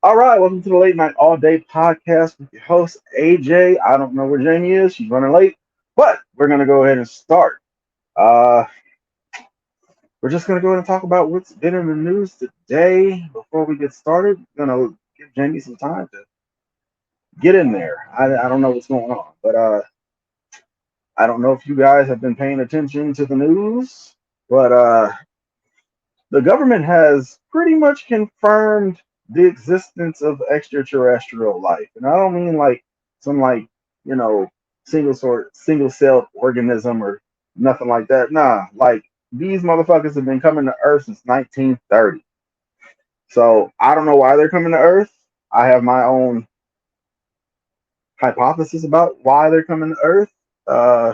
All right, welcome to the Late Night All Day Podcast with your host, AJ. I don't know where Jamie is. She's running late, but we're going to go ahead and start. Uh, we're just going to go ahead and talk about what's been in the news today. Before we get started, going to give Jamie some time to get in there. I don't know what's going on, but I don't know if you guys have been paying attention to the news, but the government has pretty much confirmed the existence of extraterrestrial life. And I don't mean like some you know, single celled organism or nothing like that. Nah, like these motherfuckers have been coming to Earth since 1930. So I don't know why they're coming to Earth. I have my own hypothesis about why they're coming to Earth. Uh,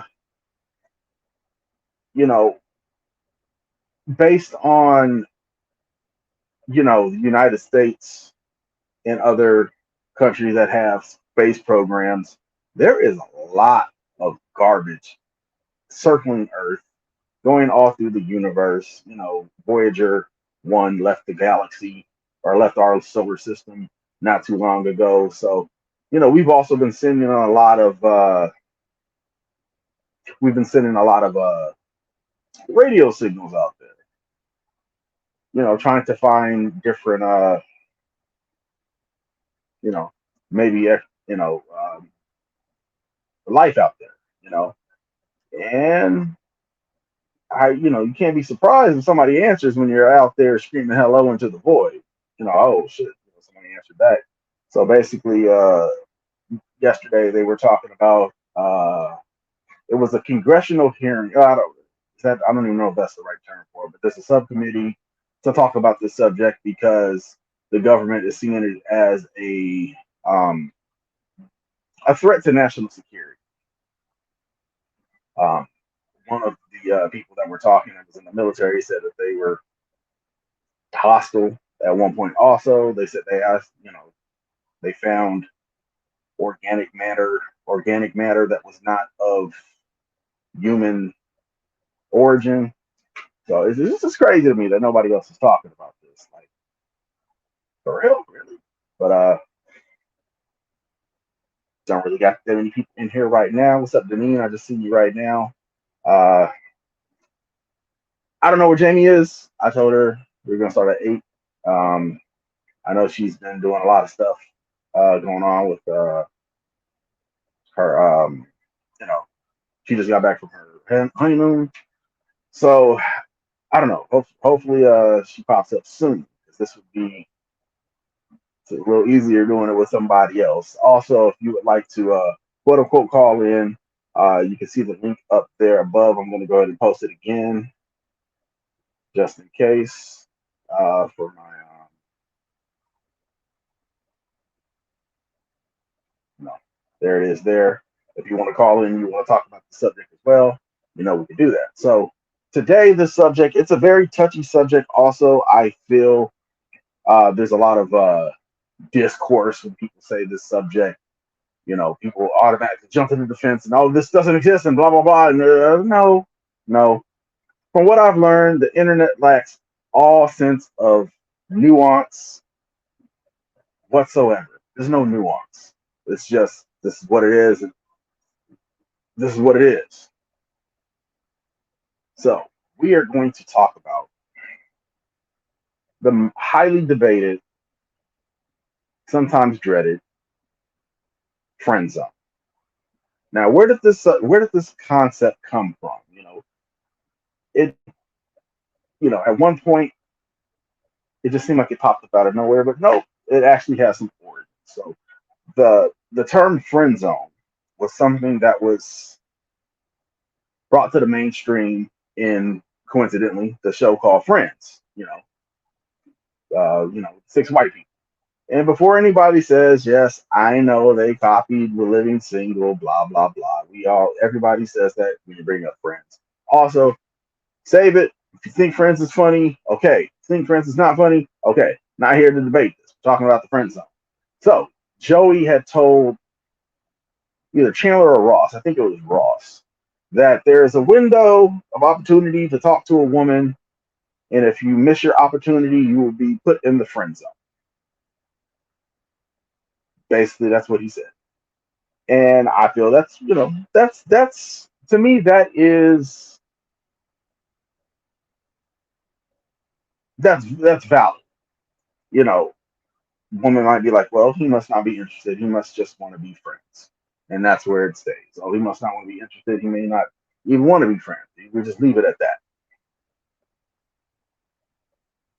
you know, based on, the United States and other countries that have space programs, there is a lot of garbage circling Earth, going all through the universe. Voyager 1 left the galaxy or left our solar system not too long ago. So, we've also been sending a lot of radio signals out there. Trying to find different you know, maybe life out there. And you can't be surprised if somebody answers when you're out there screaming hello into the void. Oh shit, somebody answered that. So basically, yesterday they were talking about it was a congressional hearing. I don't even know if that's the right term for it, but there's a subcommittee to talk about this subject because the government is seeing it as um, a threat to national security. Um, One of the people that were talking that was in the military said that they were hostile at one point. Also, they said they found organic matter that was not of human origin. So it's just crazy to me that nobody else is talking about this. Like, for real, really. But don't really got that many people in here right now. What's up, Deneen? I just see you right now. Uh, I don't know where Jamie is. I told her we are gonna start at 8. Um, I know she's been doing a lot of stuff going on with her. You know, she just got back from her honeymoon, so I don't know. Hopefully, she pops up soon because this would be a little easier doing it with somebody else. Also, if you would like to quote unquote call in, you can see the link up there above. I'm going to go ahead and post it again just in case for my. No, there it is there. If you want to call in, you want to talk about the subject as well, we can do that. So today, this subject, it's a very touchy subject. Also, I feel there's a lot of discourse when people say this subject. People automatically jump into defense and this doesn't exist and blah blah blah. And no, no. From what I've learned, the internet lacks all sense of nuance whatsoever. There's no nuance. It's just this is what it is, and this is what it is. So we are going to talk about the highly debated, sometimes dreaded friend zone. Now, where did this concept come from? It at one point it just seemed like it popped up out of nowhere, but no, it actually has some origin. So the term friend zone was something that was brought to the mainstream in, coincidentally, the show called Friends. Six white people. And before anybody says, yes, I know they copied We're Living Single, blah blah blah. Everybody says that when you bring up Friends. Also, save it. If you think Friends is funny, okay. If you think Friends is not funny, okay. Not here to debate this. We're talking about the friend zone. So Joey had told either Chandler or Ross, I think it was Ross, that there is a window of opportunity to talk to a woman, and if you miss your opportunity, you will be put in the friend zone. Basically, that's what he said. And I feel that's, that's to me, that's valid. You know, woman might be like, well, he must not be interested. He must just want to be friends. And that's where it stays. Oh, he must not want to be interested. He may not even want to be friends. We just leave it at that.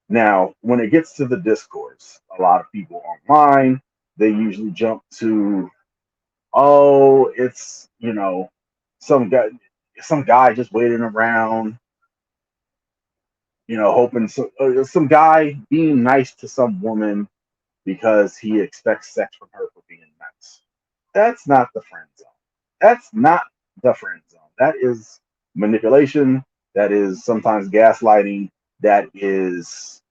Now, when it gets to the discourse, a lot of people online, they usually jump to, oh, it's, some guy, some guy just waiting around, hoping some guy being nice to some woman because he expects sex from her for being nice. That's not the friend zone. That's not the friend zone. That is manipulation. That is sometimes gaslighting. That is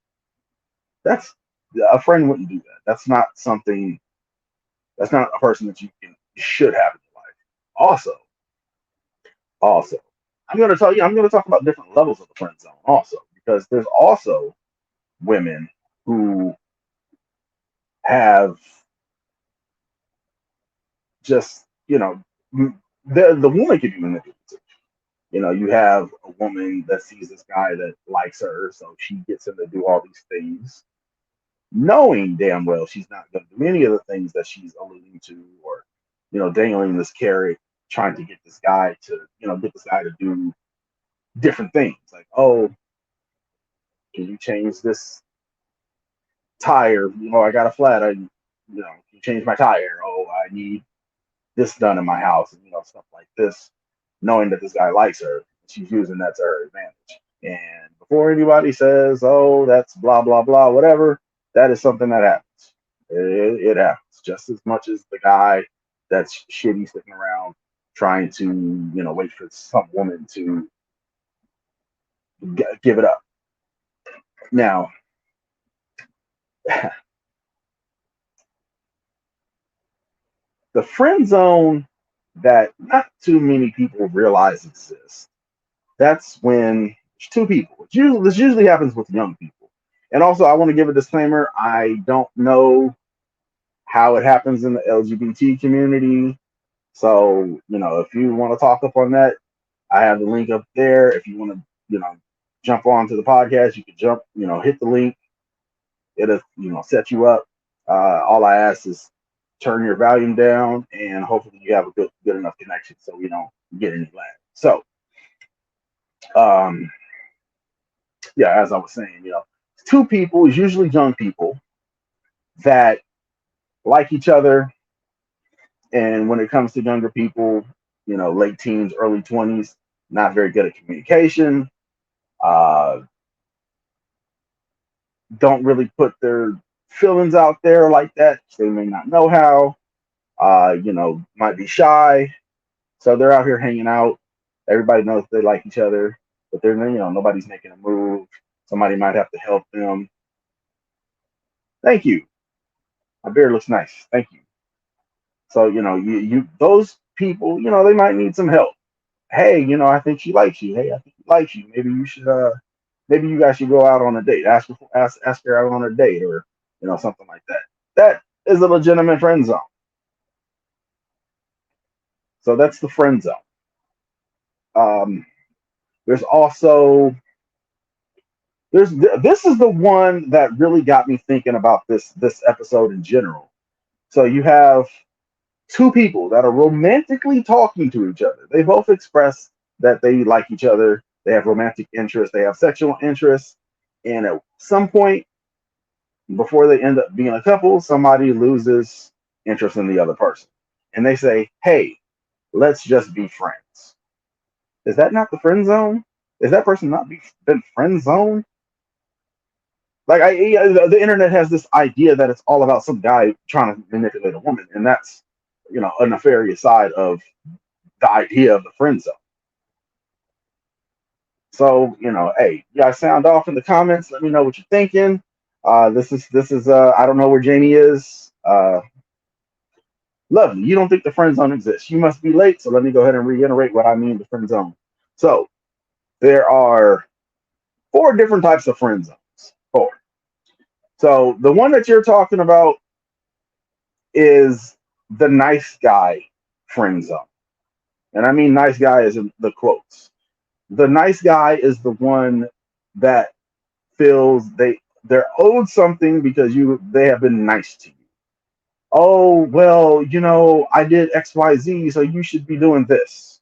that's a friend wouldn't do that. That's not something. That's not a person that you should have in your life. Also, I'm going to tell you. I'm going to talk about different levels of the friend zone. Also, because there's also women who have just the woman can be manipulative. You have a woman that sees this guy that likes her, so she gets him to do all these things, knowing damn well she's not going to do any of the things that she's alluding to, or dangling this carrot, trying to get this guy to get this guy to do different things, like, oh, can you change this tire? I got a flat. Can you change my tire? Oh, I need this done in my house, and stuff like this, knowing that this guy likes her, she's using that to her advantage. And before anybody says, "Oh, that's blah blah blah," whatever, that is something that happens. It happens just as much as the guy that's shitty sticking around trying to wait for some woman to give it up. Now, the friend zone that not too many people realize exists. That's when there's two people. This usually happens with young people. And also, I want to give a disclaimer. I don't know how it happens in the LGBT community. So, if you want to talk up on that, I have the link up there. If you want to, jump onto the podcast, you can jump, hit the link. It'll, set you up. All I ask is turn your volume down, and hopefully you have a good enough connection so we don't get any lag. So, um, yeah, as I was saying, two people, usually young people, that like each other. And when it comes to younger people, late teens, early 20s, not very good at communication, uh, don't really put their feelings out there like that. They may not know how, might be shy. So they're out here hanging out. Everybody knows they like each other, but nobody's making a move. Somebody might have to help them. Thank you. My beard looks nice. Thank you. So, you those people, they might need some help. Hey, I think she likes you. Hey, I think she likes you. Maybe you guys should go out on a date. Ask her out on a date, or something like that. That is a legitimate friend zone. So that's the friend zone. Um, there's also there's this is the one that really got me thinking about this episode in general. So you have two people that are romantically talking to each other. They both express that they like each other. They have romantic interests. They have sexual interests. And at some point, before they end up being a couple, somebody loses interest in the other person. And they say, hey, let's just be friends. Is that not the friend zone? Is that person not been friend zone? Like the internet has this idea that it's all about some guy trying to manipulate a woman, and that's a nefarious side of the idea of the friend zone. So, hey, you guys sound off in the comments. Let me know what you're thinking. This is I don't know where Jamie is. Lovely. You don't think the friend zone exists. You must be late. So let me go ahead and reiterate what I mean the friend zone. So there are 4 different types of friend zones. 4. So the one that you're talking about is the nice guy friend zone. And I mean nice guy is in the quotes. The nice guy is the one that feels they're owed something because they have been nice to you. Oh, well, I did XYZ, so you should be doing this.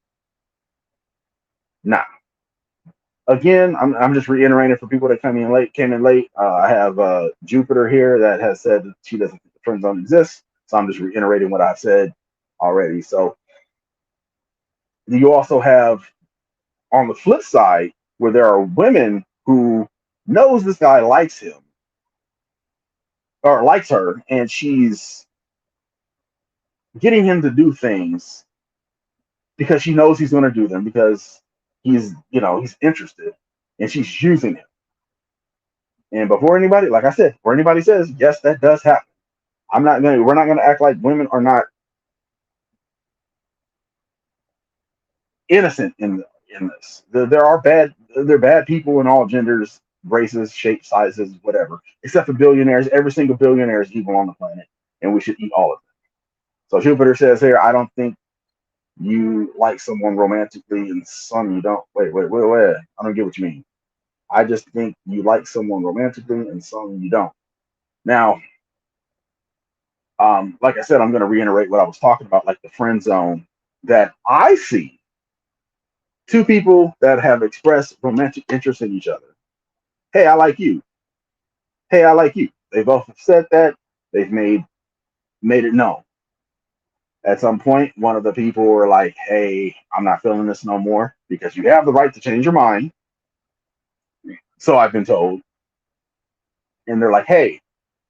Nah. Again, I'm just reiterating for people that came in late. I have Jupiter here that has said that she doesn't think the friend zone exists. So I'm just reiterating what I've said already. So you also have on the flip side where there are women who knows this guy likes him or likes her, and she's getting him to do things because she knows he's going to do them because he's interested, and she's using him. And before anybody, like I said, before anybody says yes, that does happen. We're not gonna act like women are not innocent in this. There are bad people in all genders, races, shapes, sizes, whatever, except for billionaires. Every single billionaire is evil on the planet, and we should eat all of them. So Jupiter says here, I don't think you like someone romantically and some you don't. Wait. I don't get what you mean. I just think you like someone romantically and some you don't. Now, like I said, I'm going to reiterate what I was talking about, like the friend zone that I see two people that have expressed romantic interest in each other. Hey, I like you. Hey, I like you. They both have said that. They've made it known. At some point, one of the people were like, "Hey, I'm not feeling this no more," because you have the right to change your mind. So I've been told. And they're like, "Hey,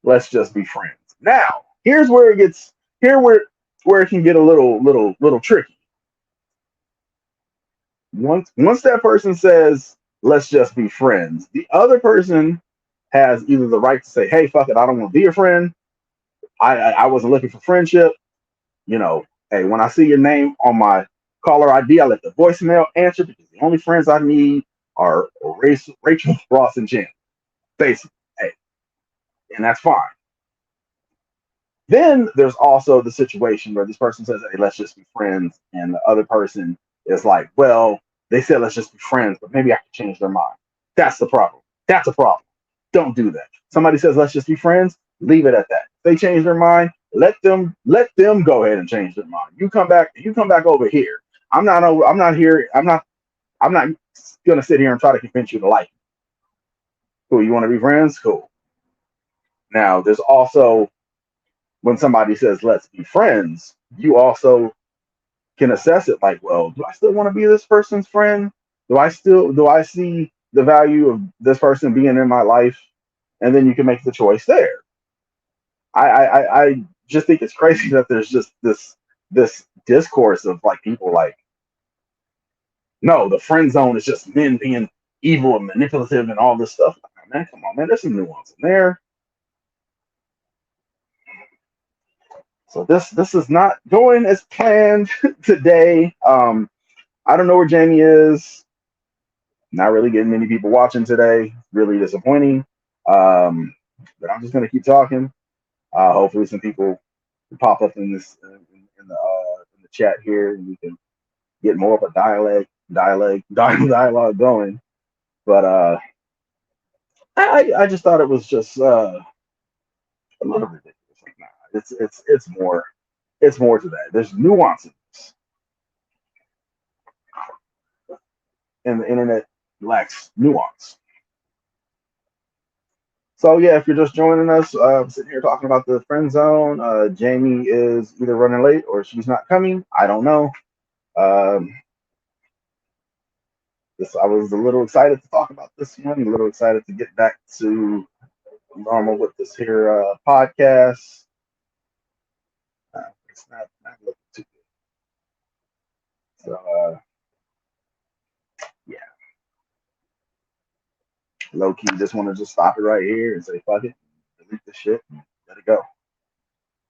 let's just be friends." Now, here's where it gets here where it can get a little tricky. Once that person says, "Let's just be friends," the other person has either the right to say, "Hey, fuck it, I don't want to be your friend. I wasn't looking for friendship." Hey, when I see your name on my caller ID, I let the voicemail answer because the only friends I need are Rachel, Ross, and Jen. Basically, hey, and that's fine. Then there's also the situation where this person says, "Hey, let's just be friends," and the other person is like, "Well, they said let's just be friends, but maybe I can change their mind." That's the problem. That's a problem. Don't do that. Somebody says let's just be friends, leave it at that. If they change their mind, let them go ahead and change their mind. You come back over here. I'm not here. I'm not gonna sit here and try to convince you to like me. Cool. You want to be friends? Cool. Now there's also when somebody says let's be friends, you also can assess it like, well, do I still want to be this person's friend? Do I see the value of this person being in my life? And then you can make the choice there. I just think it's crazy that there's just this discourse of like people like, no, the friend zone is just men being evil and manipulative and all this stuff. Like, man, come on, man, there's some nuance in there. So this is not going as planned today. I don't know where Jamie is. Not really getting many people watching today. Really disappointing. But I'm just gonna keep talking. Hopefully, some people pop up in this in the chat here, and we can get more of a dialogue going. But I just thought it was just a little ridiculous. Like, nah, it's more to that. There's nuances, and the internet lacks nuance. So yeah, if you're just joining us, sitting here talking about the friend zone, Jamie is either running late or she's not coming. I don't know. Um, I was a little excited to talk about this one. A little excited to get back to normal with this here podcast. It's not looking too good. So yeah, low key, just want to just stop it right here and say fuck it, delete the shit, and let it go.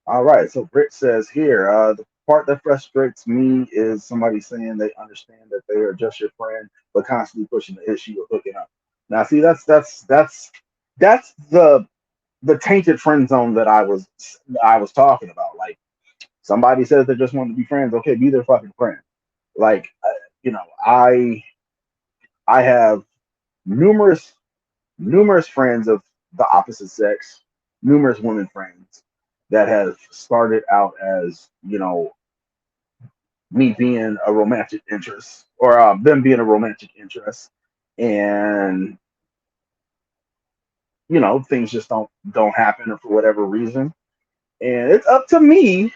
All right. So Britt says here, the part that frustrates me is somebody saying they understand that they are just your friend, but constantly pushing the issue of hooking up. Now, see, that's the the tainted friend zone that I was talking about. Like somebody says they just want to be friends. Okay, be their fucking friend. Like you know, I have numerous numerous friends of the opposite sex, numerous women friends that have started out as me being a romantic interest or them being a romantic interest, and things just don't happen for whatever reason, and it's up to me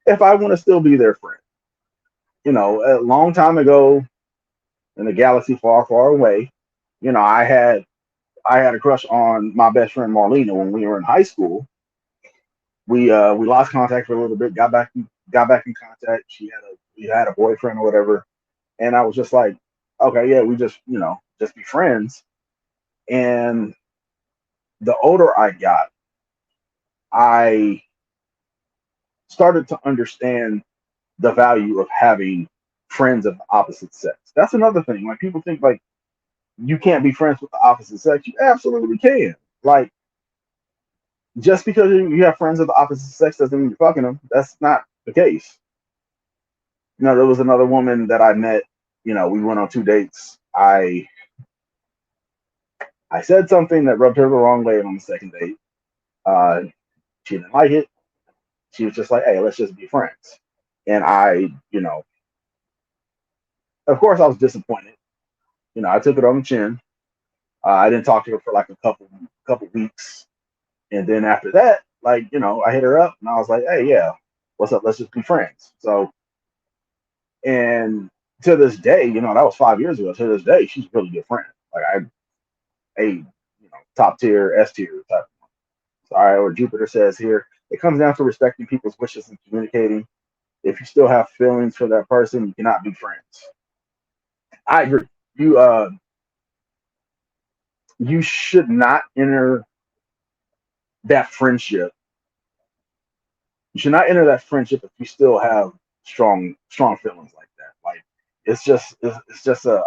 if I want to still be their friend. A long time ago in a galaxy far, far away, I had a crush on my best friend Marlena when we were in high school. We lost contact for a little bit, got back in contact. We had a boyfriend or whatever, and I was just like, okay, yeah, we just be friends. And the older I got, I started to understand the value of having friends of the opposite sex. That's another thing. Like people think like you can't be friends with the opposite sex. You absolutely can. Like just because you have friends of the opposite sex doesn't mean you're fucking them. That's not the case. There was another woman that I met. We went on 2 dates. I said something that rubbed her the wrong way on the second date. Uh, she didn't like it. She was just like, "Hey, let's just be friends." And of course, I was disappointed. I took it on the chin. I didn't talk to her for like a couple weeks, and then after that, like I hit her up and I was like, "Hey, yeah, what's up? Let's just be friends." So, and to this day, that was 5 years ago. To this day, she's a really good friend. Like top tier, S tier type. All right, or Jupiter says here, it comes down to respecting people's wishes and communicating. If you still have feelings for that person, you cannot be friends. I agree. You should not enter that friendship. You should not enter that friendship if you still have strong feelings like that. Like it's just a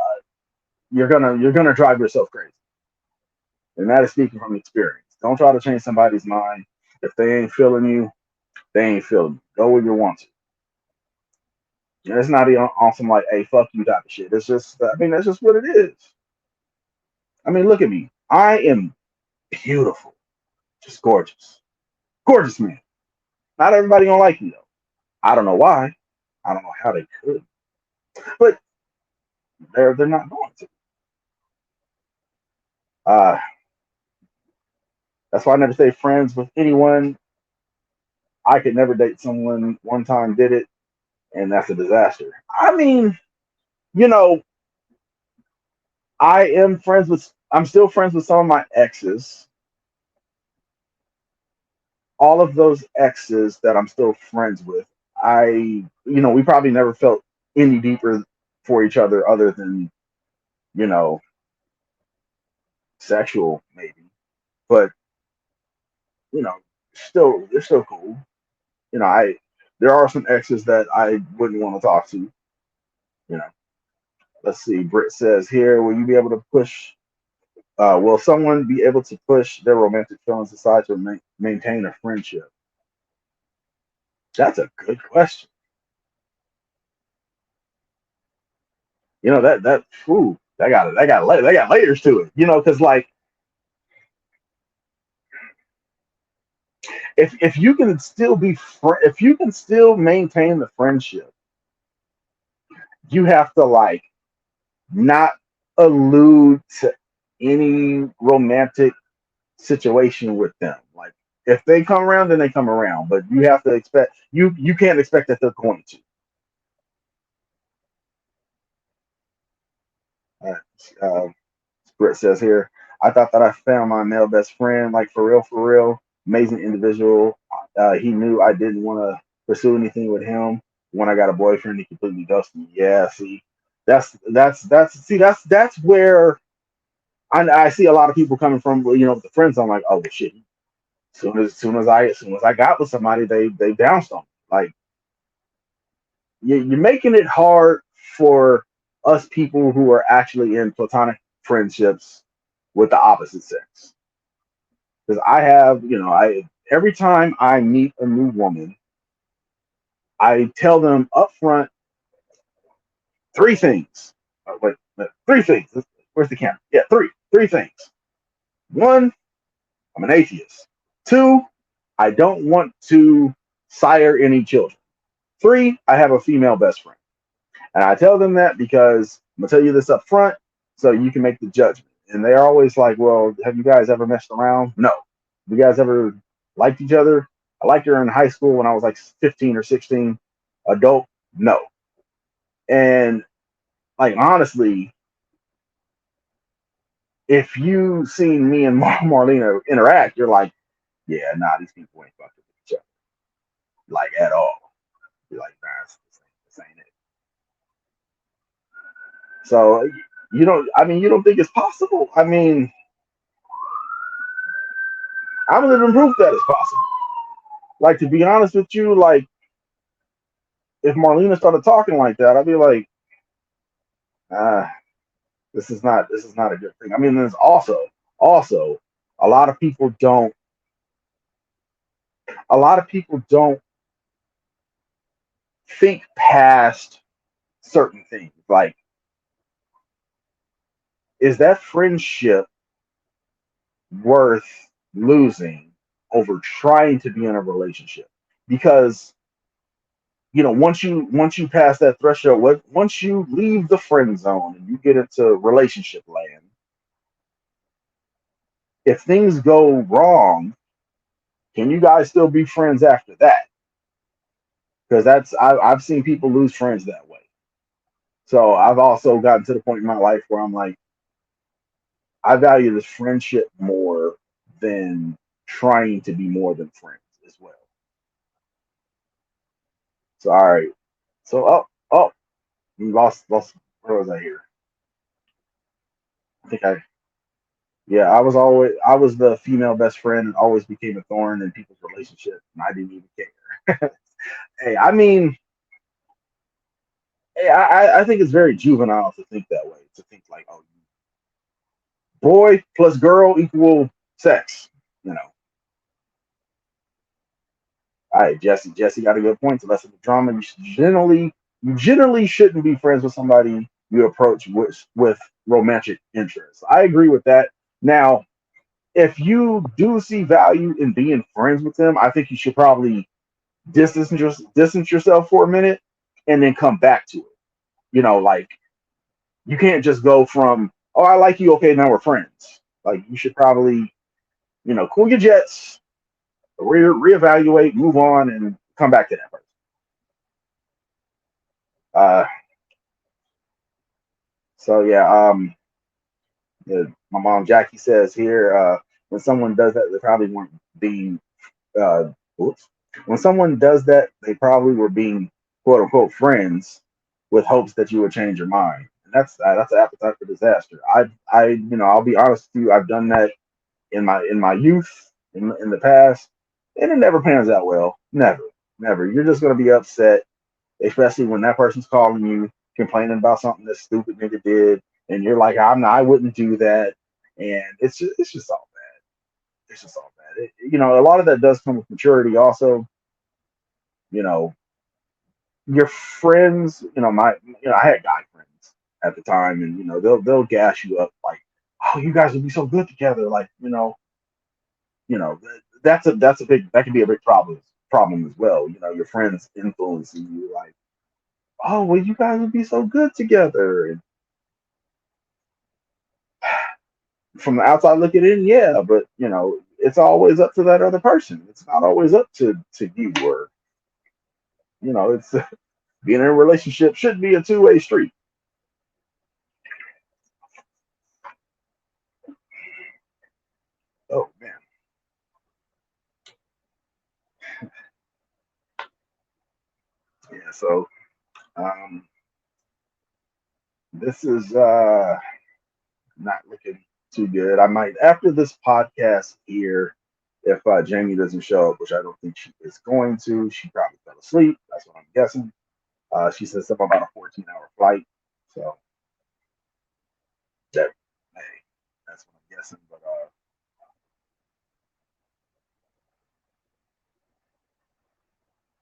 you're gonna drive yourself crazy. And that is speaking from experience. Don't try to change somebody's mind. If they ain't feeling you, they ain't feeling you. Go where you want to. And it's not even on some like, hey, fuck you type of shit. It's just, I mean, that's just what it is. I mean, look at me. I am beautiful, just gorgeous, gorgeous man. Not everybody gonna like me though. I don't know why. I don't know how they could, but they're not going to. Uh, that's why I never stay friends with anyone. I could never date someone. One time did it, and that's a disaster. I mean, you know, I'm still friends with some of my exes. All of those exes that I'm still friends with, we probably never felt any deeper for each other than, you know, sexual maybe. But, you know, they're still cool. There are some exes that I wouldn't want to talk to, you know. Let's see. Britt says here, will you be able to push will someone be able to push their romantic feelings aside to maintain a friendship? That's a good question. That ooh, they got layers to it. Because like if you can still if you can still maintain the friendship, you have to like not allude to any romantic situation with them. Like if they come around, then they come around, but you have to expect you can't expect that they're going to. Uh, Britt says here, I thought that I found my male best friend, like for real, amazing individual. He knew I didn't want to pursue anything with him. When I got a boyfriend, he completely ghosted me. Yeah, see, that's where I see a lot of people coming from. With the friends, I'm like, oh well, shit. As soon as I got with somebody, they bounced on me. Like you're making it hard for us people who are actually in platonic friendships with the opposite sex. because I have, I every time I meet a new woman, I tell them up front three things. Wait, three things. Where's the camera? Yeah, three things. One, I'm an atheist. Two, I don't want to sire any children. Three, I have a female best friend. And I tell them that because I'm gonna tell you this up front so you can make the judgment. And they're always like, well, have you guys ever messed around? No. You guys ever liked each other? I liked her in high school when I was like 15 or 16. Adult, no. And like honestly, if you seen me and Marlena interact, you're like, yeah, nah, these people ain't fucking with each other, like at all. You're like, nah, this ain't it. So you don't think it's possible? I mean, I'm living proof that it's possible. Like to be honest with you, like if Marlena started talking like that, I'd be like, ah, this is not a good thing. I mean, there's also a lot of people don't a lot of people don't think past certain things. Like, is that friendship worth losing over trying to be in a relationship? Because once you pass that threshold, once you leave the friend zone and you get into relationship land, if things go wrong, can you guys still be friends after that? Because I've seen people lose friends that way. So I've also gotten to the point in my life where I'm like, I value this friendship more than trying to be more than friends as well. So all right. So we lost where was I here? I think I Yeah, I was the female best friend and always became a thorn in people's relationship and I didn't even care. Hey, I mean, hey, I think it's very juvenile to think that way. To think like, oh, boy plus girl equal sex. You know, all right, Jesse got a good point. To lessen the drama, you generally shouldn't be friends with somebody you approach with romantic interests. I agree with that. Now, if you do see value in being friends with them, I think you should probably distance yourself for a minute and then come back to it. Like you can't just go from, oh, I like you, okay, now we're friends. Like you should probably, cool your jets, reevaluate, move on, and come back to that person. Uh, so yeah, my mom Jackie says here, when someone does that, they probably weren't being, uh, oops. When someone does that, they probably were being quote unquote friends with hopes that you would change your mind. And that's an appetite for disaster. I'll be honest with you, I've done that in my youth, in the past, and it never pans out well. Never, never. You're just gonna be upset, especially when that person's calling you complaining about something that stupid nigga did, and you're like, I wouldn't do that, and it's just all bad. It's just all bad. A lot of that does come with maturity. Also, you know, your friends. I had guy friends at the time, and they'll gas you up like, oh, you guys would be so good together, like you know that's a big that can be a big problem as well. Your friends influencing you like, oh well, you guys would be so good together. And from the outside looking in, yeah, but it's always up to that other person. It's not always up to you. Or it's being in a relationship should be a two-way street. Oh man. Yeah, so um this is not looking too good. I might, after this podcast here, if Jamie doesn't show up, which I don't think she is going to, she probably fell asleep. That's what I'm guessing. She said something about a 14-hour flight. So that, hey, that's what I'm guessing. But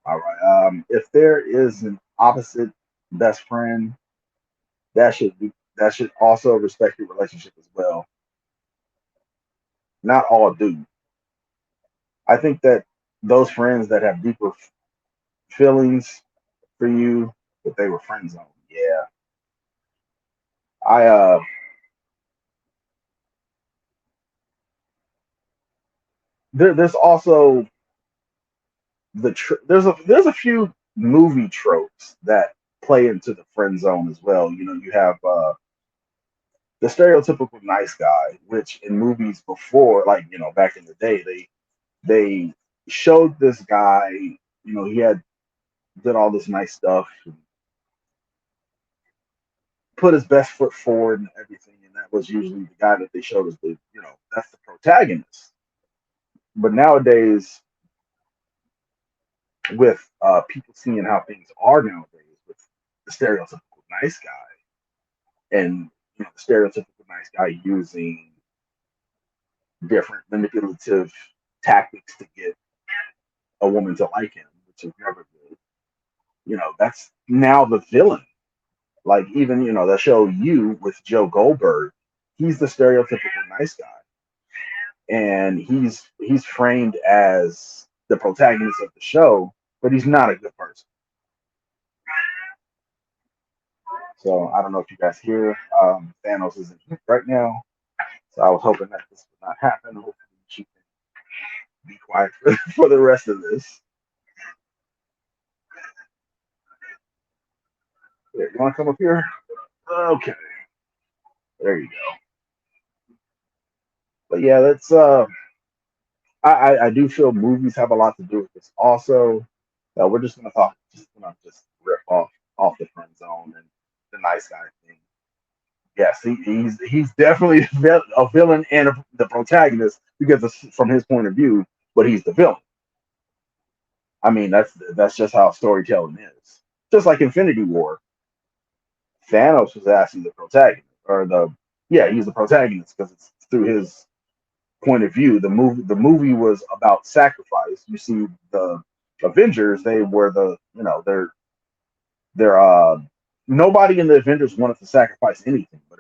All right. If there is an opposite best friend, that should also respect your relationship as well. Not all do. I think that those friends that have deeper feelings for you, that they were friend zone. Yeah. I there's also there's a few movie tropes that play into the friend zone as well. You know, you have the stereotypical nice guy, which in movies before, like back in the day, they showed this guy. You know, he had did all this nice stuff, put his best foot forward and everything, and that was usually the guy that they showed as the that's the protagonist. But nowadays, with people seeing how things are nowadays, with the stereotypical nice guy and the stereotypical nice guy using different manipulative tactics to get a woman to like him, which is never good. That's now the villain. Like even the show You with Joe Goldberg, he's the stereotypical nice guy, and he's framed as the protagonist of the show, but he's not a good person. So I don't know if you guys hear Thanos isn't here right now, so I was hoping that this would not happen. Hopefully she can be quiet for the rest of this. Here, you want to come up here? Okay, there you go. But yeah, that's I do feel movies have a lot to do with this. Also, we're just rip off the friend zone and the nice guy thing. Yes, he's definitely a villain and the protagonist because it's from his point of view, but he's the villain. I mean, that's just how storytelling is. Just like Infinity War, Thanos was actually the protagonist, or the yeah, he's the protagonist because it's through his point of view. The movie was about sacrifice. You see, the Avengers, they were they're nobody in the Avengers wanted to sacrifice anything, but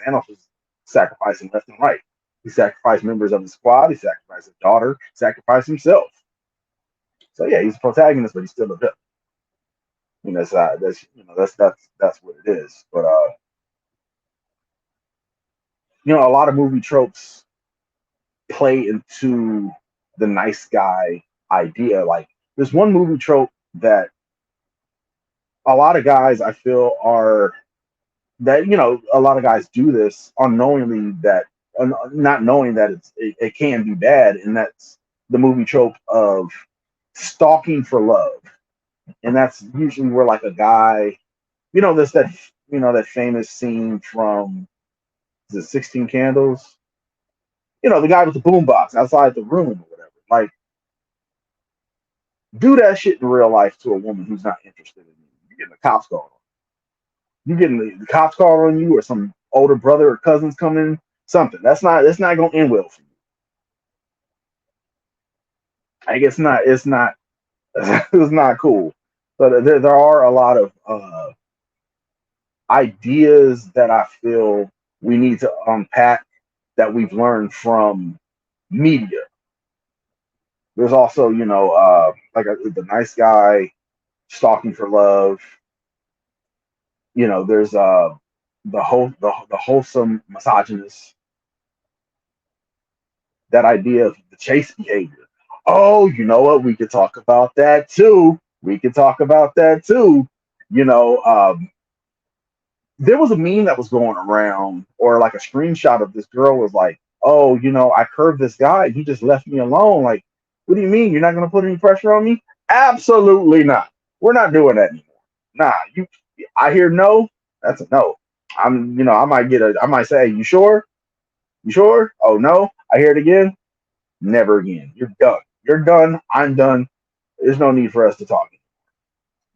Thanos was sacrificing left and right. He sacrificed members of the squad. He sacrificed his daughter. Sacrificed himself. So yeah, he's a protagonist, but he's still a villain. That's what it is. But a lot of movie tropes play into the nice guy idea. Like there's one movie trope that a lot of guys I feel are that a lot of guys do this unknowingly, that not knowing that it can be bad, and that's the movie trope of stalking for love. And that's usually where like a guy, this that that famous scene from the 16 Candles, the guy with the boombox outside the room or whatever. Like, do that shit in real life to a woman who's not interested in you. You're getting the cops called on you. Getting the cops called on you, or some older brother or cousins coming. Something that's not gonna end well for you. Like it's not it's not cool. But there are a lot of ideas that I feel we need to unpack that we've learned from media. There's also, like the nice guy stalking for love. There's the wholesome misogynist. That idea of the chase behavior. Oh, you know what? We could talk about that too. We could talk about that too. You know, there was a meme that was going around, or like a screenshot of this girl was like, "Oh, I curved this guy. He just left me alone." Like, what do you mean? You're not going to put any pressure on me? Absolutely not. We're not doing that anymore. Nah, you. I hear no. That's a no. I might I might say, "You sure? You sure?" Oh no. I hear it again. Never again. You're done. You're done. I'm done. There's no need for us to talk.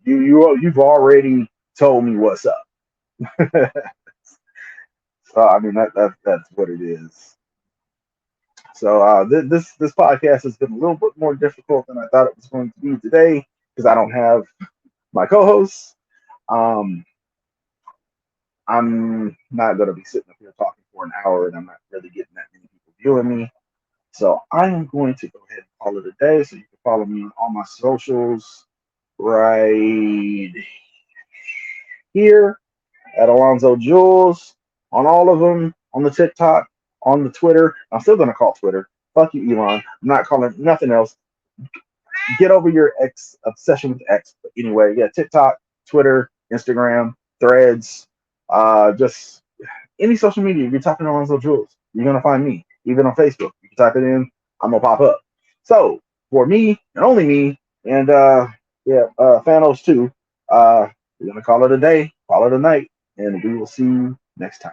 You've already told me what's up. So I mean that's what it is. So this podcast has been a little bit more difficult than I thought it was going to be today because I don't have my co-hosts. Um, I'm not going to be sitting up here talking for an hour, and I'm not really getting that many people viewing me. So I am going to go ahead and call it a day. So you can follow me on all my socials right here at Alonzo Jules on all of them, on the TikTok, on the Twitter. I'm still gonna call Twitter. Fuck you, Elon. I'm not calling nothing else. Get over your X obsession with X. But anyway, yeah, TikTok, Twitter, Instagram, Threads, just any social media. If you're typing Alonzo Jules, you're gonna find me. Even on Facebook, you can type it in. I'm gonna pop up. So for me and only me, and yeah, Thanos too. We're gonna call it a day, call it a night, and we will see you next time.